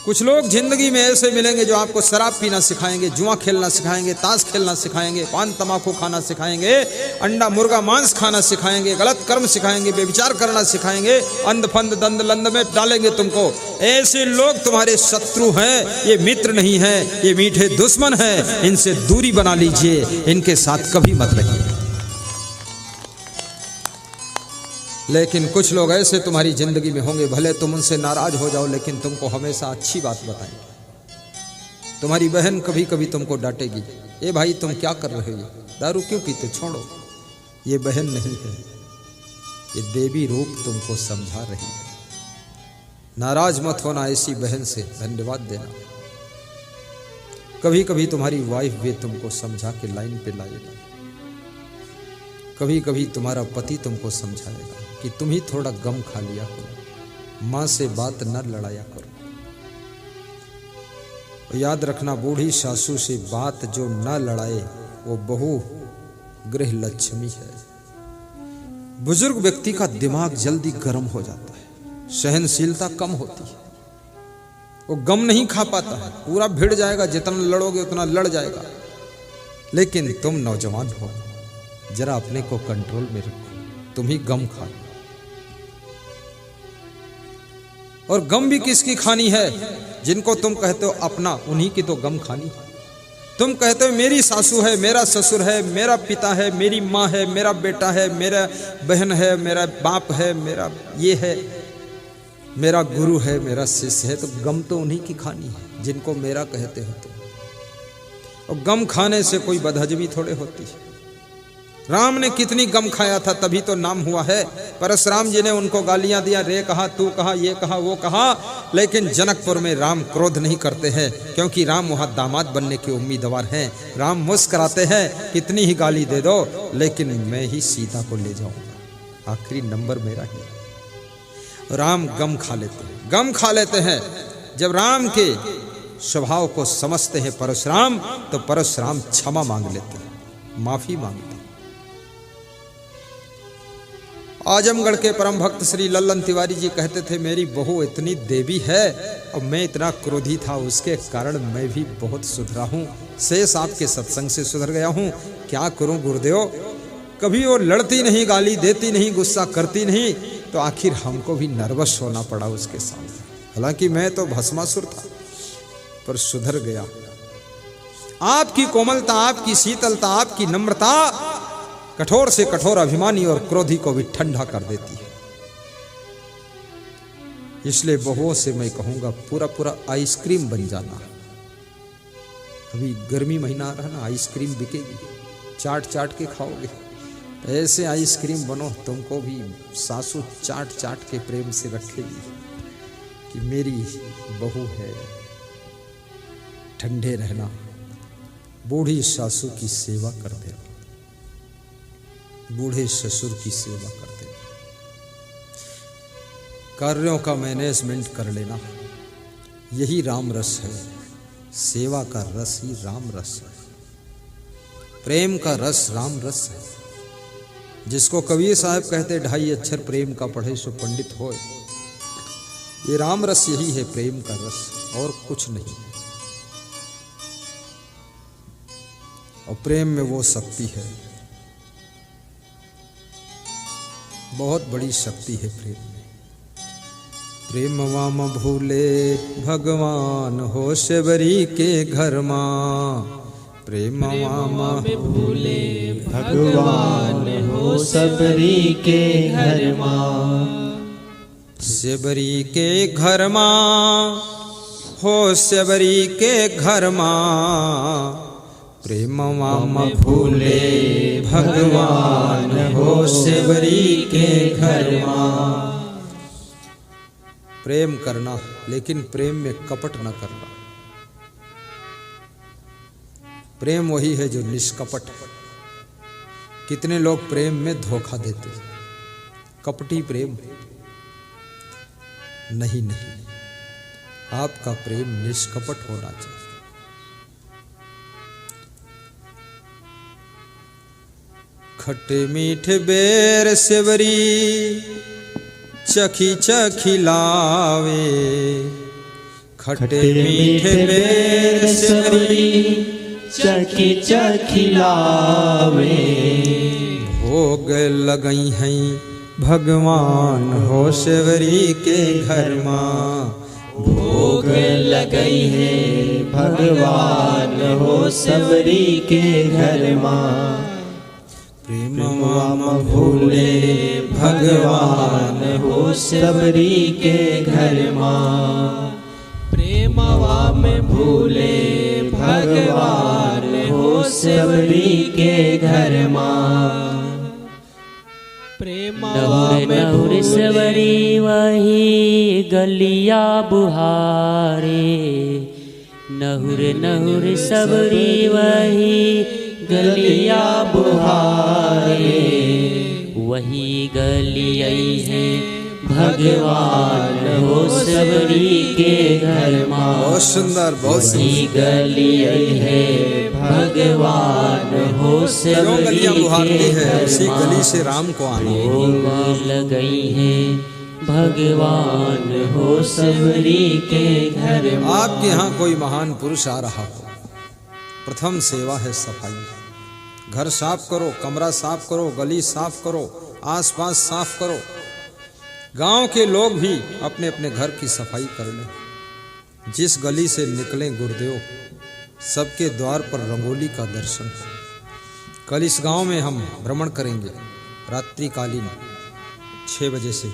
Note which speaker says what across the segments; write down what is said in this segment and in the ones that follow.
Speaker 1: कुछ लोग जिंदगी में ऐसे मिलेंगे जो आपको शराब पीना सिखाएंगे, जुआ खेलना सिखाएंगे, ताश खेलना सिखाएंगे, पान तमाकू खाना सिखाएंगे, अंडा मुर्गा मांस खाना सिखाएंगे, गलत कर्म सिखाएंगे, बेविचार करना सिखाएंगे, अंध फंद दंद लंद में डालेंगे तुमको। ऐसे लोग तुम्हारे शत्रु हैं, ये मित्र नहीं है, ये मीठे दुश्मन हैं। इनसे दूरी बना लीजिए, इनके साथ कभी मत रहिए। लेकिन कुछ लोग ऐसे तुम्हारी जिंदगी में होंगे, भले तुम उनसे नाराज हो जाओ लेकिन तुमको हमेशा अच्छी बात बताएंगे। तुम्हारी बहन कभी कभी तुमको डांटेगी, ए भाई तुम क्या कर रहे हो, दारू क्यों पीते, छोड़ो। ये बहन नहीं है, ये देवी रूप तुमको समझा रही है। नाराज मत होना ऐसी बहन से, धन्यवाद देना। कभी कभी तुम्हारी वाइफ भी तुमको समझा के लाइन पे लाएगा। कभी कभी तुम्हारा पति तुमको समझाएगा कि तुम ही थोड़ा गम खा लिया करो, मां से बात न लड़ाया करो। याद रखना, बूढ़ी सासू से बात जो न लड़ाए वो बहु गृह लक्ष्मी है। बुजुर्ग व्यक्ति का दिमाग जल्दी गर्म हो जाता है, सहनशीलता कम होती है, वो गम नहीं खा पाता है, पूरा भिड़ जाएगा, जितना लड़ोगे उतना लड़ जाएगा। लेकिन तुम नौजवान हो, जरा अपने को कंट्रोल में रखो, तुम ही गम खा। और गम भी किसकी खानी है? जिनको तुम कहते हो अपना, उन्हीं की तो गम खानी। तुम कहते हो मेरी सासू है, मेरा ससुर है, मेरा पिता है, मेरी माँ है, मेरा बेटा है, मेरा बहन है, मेरा बाप है, मेरा ये है, मेरा गुरु है, मेरा शिष्य है, तो गम तो उन्हीं की खानी है जिनको मेरा कहते हो तुम। और गम खाने से कोई बदहजमी थोड़े होती है। राम ने कितनी गम खाया था, तभी तो नाम हुआ है। परशुराम जी ने उनको गालियां दिया, रे कहा, तू कहा, ये कहा, वो कहा, लेकिन जनकपुर में राम क्रोध नहीं करते हैं, क्योंकि राम वहां दामाद बनने के उम्मीदवार हैं। राम मुस्कुराते हैं, कितनी ही गाली दे दो लेकिन मैं ही सीता को ले जाऊंगा, आखिरी नंबर मेरा ही। राम गम खा लेते हैं, गम खा लेते हैं। जब राम के स्वभाव को समझते हैं परशुराम, तो परशुराम क्षमा मांग लेते हैं, माफी मांगते हैं। आजमगढ़ के परम भक्त श्री लल्लन तिवारी जी कहते थे, मेरी बहू इतनी देवी है और मैं इतना क्रोधी था, उसके कारण मैं भी बहुत सुधरा हूँ। शेष आपके सत्संग से सुधर गया हूँ, क्या करूँ गुरुदेव। कभी वो लड़ती नहीं, गाली देती नहीं, गुस्सा करती नहीं, तो आखिर हमको भी नर्वस होना पड़ा उसके सामने। हालांकि मैं तो भस्मासुर था, पर सुधर गया। आपकी कोमलता, आपकी शीतलता, आपकी नम्रता कठोर से कठोर अभिमानी और क्रोधी को भी ठंडा कर देती है। इसलिए बहुओं से मैं कहूंगा, पूरा पूरा आइसक्रीम बन जाना। अभी गर्मी महीना आ रहा ना, आइसक्रीम बिकेगी, चाट चाट के खाओगे। ऐसे आइसक्रीम बनो, तुमको भी सासू चाट चाट के प्रेम से रखेगी कि मेरी बहू है। ठंडे रहना, बूढ़ी सासू की सेवा कर देना, बूढ़े ससुर की सेवा करते, कार्यों का मैनेजमेंट कर लेना, यही राम रस है। सेवा का रस ही राम रस है, प्रेम का रस राम रस है। जिसको कबीर साहब कहते, 2.5 अक्षर प्रेम का पढ़े सो पंडित होए। ये राम रस यही है, प्रेम का रस, और कुछ नहीं। और प्रेम में वो शक्ति है, बहुत बड़ी शक्ति है प्रेम में। प्रेम वाम भूले भगवान हो सेवरी के घर मां। प्रेम वाम
Speaker 2: भूले भगवान हो सबरी के घर मां।
Speaker 1: सेवरी के घर मां हो सेवरी के घर मां। प्रेम वाम भूले भगवान हो सेवरी के घर मां। प्रेम करना, लेकिन प्रेम में कपट न करना। प्रेम वही है जो निष्कपट है। कितने लोग प्रेम में धोखा देते हैं, कपटी प्रेम। नहीं नहीं, आपका प्रेम निष्कपट होना चाहिए। खट्टे मीठे बेर सेवरी चखी चखी लावे। खट्टे मीठे बेर सेवरी
Speaker 2: चखी चखी लावे।
Speaker 1: भोग लगई हैं भगवान हो सेवरी के घर माँ।
Speaker 2: भोग लगई है भगवान हो सबरी के घर माँ। प्रेमवा म भूले भगवान हो सबरी के घर माँ। प्रेमवा में भूले भगवान हो सबरी के घर माँ।
Speaker 3: नहुर नहुर सवरी वही गलिया बुहारे। नहुर नहुर सबरी वही गलिया बुहारे। वही गलियई है भगवान हो सबरी के घर माँ।
Speaker 1: बहुत सुंदर, बहुत
Speaker 2: वही गलियई है भगवान हो सबरी
Speaker 1: गलियां बुहारती
Speaker 2: के
Speaker 1: है,
Speaker 2: घर
Speaker 1: उसी
Speaker 2: माँ।
Speaker 1: गली से राम को आना।
Speaker 2: भोग लगई है भगवान हो सबरी के घर माँ।
Speaker 1: आपके यहाँ कोई महान पुरुष आ रहा हो, प्रथम सेवा है सफाई। घर साफ करो, कमरा साफ करो, गली साफ करो, आसपास साफ करो। गांव के लोग भी अपने अपने घर की सफाई कर लें। जिस गली से निकलें गुरुदेव, सबके द्वार पर रंगोली का दर्शन। कल इस गांव में हम भ्रमण करेंगे रात्रिकालीन 6 बजे से।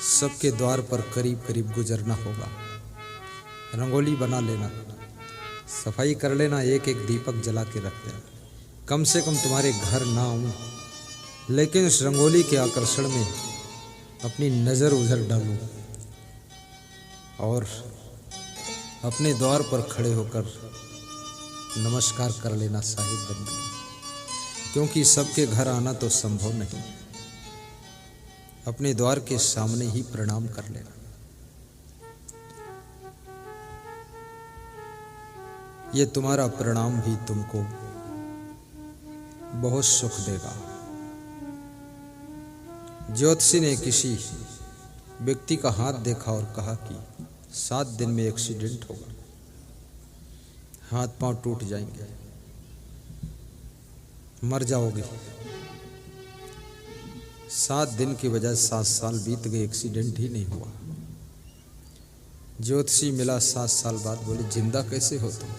Speaker 1: सबके द्वार पर करीब करीब गुजरना होगा। रंगोली बना लेना, सफाई कर लेना, एक एक दीपक जला के रख देना। कम से कम तुम्हारे घर ना आऊं, लेकिन उस रंगोली के आकर्षण में अपनी नज़र उधर डालूं और अपने द्वार पर खड़े होकर नमस्कार कर लेना साहिब बंदगी। क्योंकि सबके घर आना तो संभव नहीं, अपने द्वार के सामने ही प्रणाम कर लेना। ये तुम्हारा प्रणाम भी तुमको बहुत सुख देगा। ज्योतिषी ने किसी व्यक्ति का हाथ देखा और कहा कि 7 दिन में एक्सीडेंट होगा, हाथ पांव टूट जाएंगे, मर जाओगे। 7 दिन की बजाय 7 साल बीत गए, एक्सीडेंट ही नहीं हुआ। ज्योतिषी मिला 7 साल बाद, बोले जिंदा कैसे हो तुम,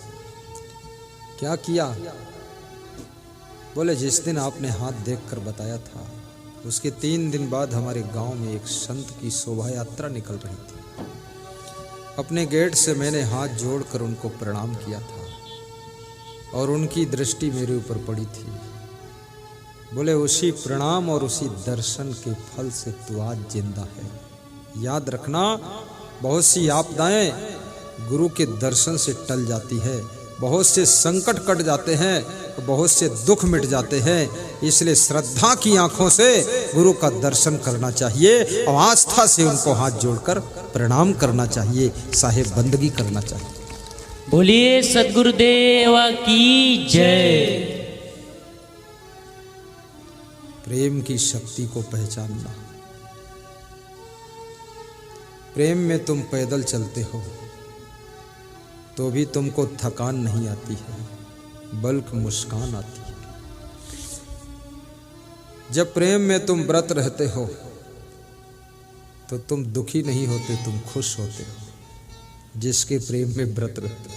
Speaker 1: क्या किया? बोले जिस दिन आपने हाथ देखकर बताया था, उसके 3 दिन बाद हमारे गांव में एक संत की शोभा यात्रा निकल रही थी। अपने गेट से मैंने हाथ जोड़कर उनको प्रणाम किया था और उनकी दृष्टि मेरे ऊपर पड़ी थी। बोले उसी प्रणाम और उसी दर्शन के फल से तू आज जिंदा है। याद रखना, बहुत सी आपदाएं गुरु के दर्शन से टल जाती है, बहुत से संकट कट जाते हैं, बहुत से दुख मिट जाते हैं। इसलिए श्रद्धा की आंखों से गुरु का दर्शन करना चाहिए और आस्था से उनको हाथ जोड़कर प्रणाम करना चाहिए, साहिब बंदगी करना चाहिए।
Speaker 3: बोलिए सद्गुरुदेव की जय।
Speaker 1: प्रेम की शक्ति को पहचानना। प्रेम में तुम पैदल चलते हो तो भी तुमको थकान नहीं आती है, बल्कि मुस्कान आती है। जब प्रेम में तुम व्रत रहते हो तो तुम दुखी नहीं होते, तुम खुश होते हो। जिसके प्रेम में व्रत रहते हो